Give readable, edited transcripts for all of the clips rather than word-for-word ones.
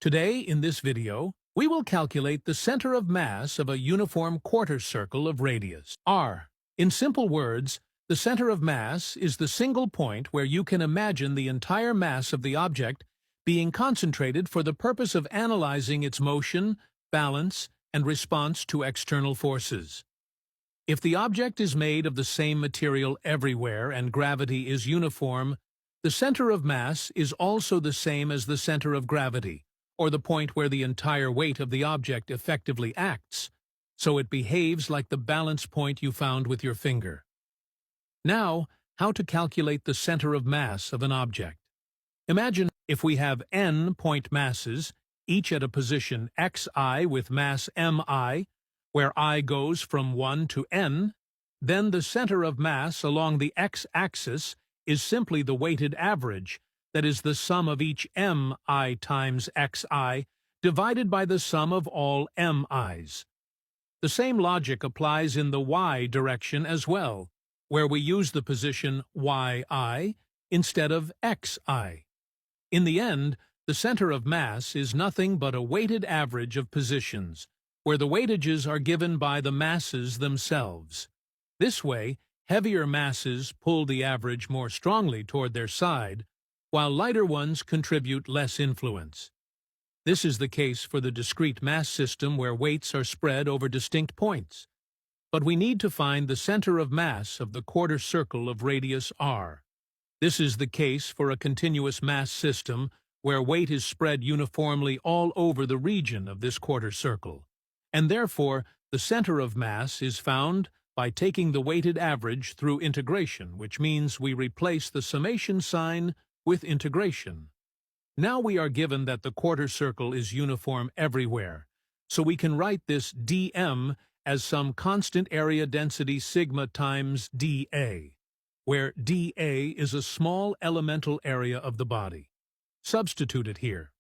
Today, in this video, we will calculate the center of mass of a uniform quarter circle of radius, r. In simple words, the center of mass is the single point where you can imagine the entire mass of the object being concentrated for the purpose of analyzing its motion, balance, and response to external forces. If the object is made of the same material everywhere and gravity is uniform, the center of mass is also the same as the center of gravity, or the point where the entire weight of the object effectively acts, so it behaves like the balance point you found with your finger. Now, how to calculate the center of mass of an object. Imagine if we have n point masses, each at a position xi with mass mi, where I goes from 1 to n, then the center of mass along the x-axis is simply the weighted average, that is the sum of each mi times xi divided by the sum of all mi's. The same logic applies in the y direction as well, where we use the position yi instead of xi. In the end, the center of mass is nothing but a weighted average of positions, where the weightages are given by the masses themselves. This way, heavier masses pull the average more strongly toward their side, while lighter ones contribute less influence. This is the case for the discrete mass system where weights are spread over distinct points. But we need to find the center of mass of the quarter circle of radius r. This is the case for a continuous mass system where weight is spread uniformly all over the region of this quarter circle, and therefore the center of mass is found by taking the weighted average through integration, which means we replace the summation sign with integration. Now we are given that the quarter circle is uniform everywhere, so we can write this dm as some constant area density sigma times dA, where dA is a small elemental area of the body. Substitute it here.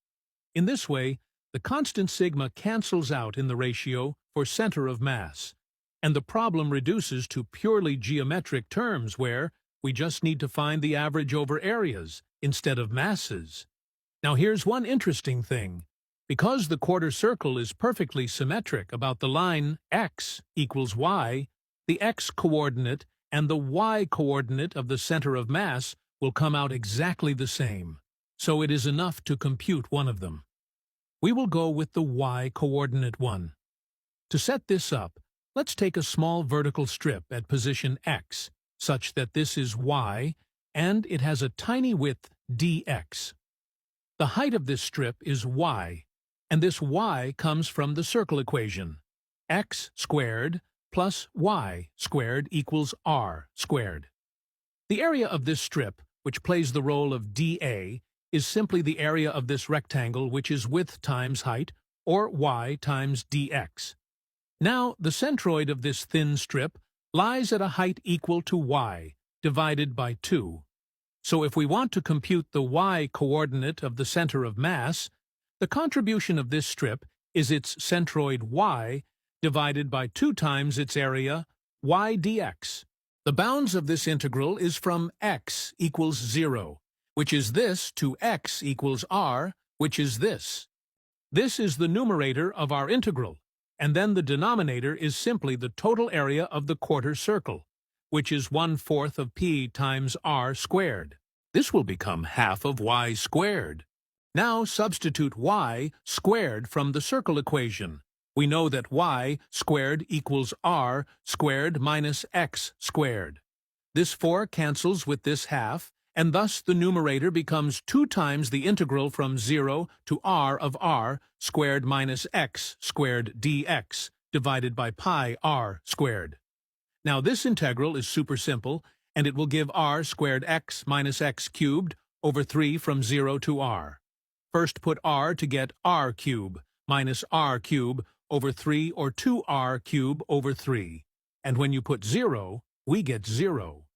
In this way, the constant sigma cancels out in the ratio for center of mass, and the problem reduces to purely geometric terms where we just need to find the average over areas instead of masses. Now here's one interesting thing. Because the quarter circle is perfectly symmetric about the line x equals y, the x-coordinate and the y-coordinate of the center of mass will come out exactly the same, so it is enough to compute one of them. We will go with the y-coordinate one. To set this up, let's take a small vertical strip at position x, such that this is y, and it has a tiny width dx. The height of this strip is y, and this y comes from the circle equation. X squared plus y squared equals r squared. The area of this strip, which plays the role of dA, is simply the area of this rectangle, which is width times height, or y times dx. Now, the centroid of this thin strip lies at a height equal to y, divided by 2. So if we want to compute the y-coordinate of the center of mass, the contribution of this strip is its centroid y divided by 2 times its area, y dx. The bounds of this integral is from x equals 0, which is this, to x equals r, which is this. This is the numerator of our integral, and then the denominator is simply the total area of the quarter circle, which is 1/4 of p times r squared. This will become half of y squared. Now substitute y squared from the circle equation. We know that y squared equals r squared minus x squared. This 4 cancels with this half, and thus the numerator becomes 2 times the integral from 0 to r of r squared minus x squared dx divided by pi r squared. Now this integral is super simple, and it will give r squared x minus x cubed over 3 from 0 to r. First put r to get r cube minus r cube over 3, or 2r cube over 3. And when you put 0, we get 0.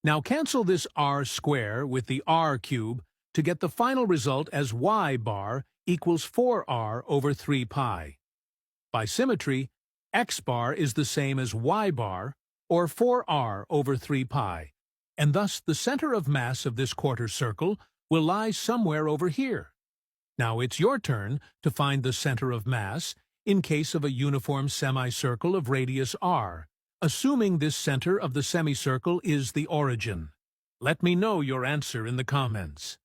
Now cancel this r square with the r cube to get the final result as y bar equals 4r over 3 pi. By symmetry, x bar is the same as y bar, or 4r over 3 pi, and thus the center of mass of this quarter circle will lie somewhere over here. Now it's your turn to find the center of mass in case of a uniform semicircle of radius r, assuming this center of the semicircle is the origin. Let me know your answer in the comments.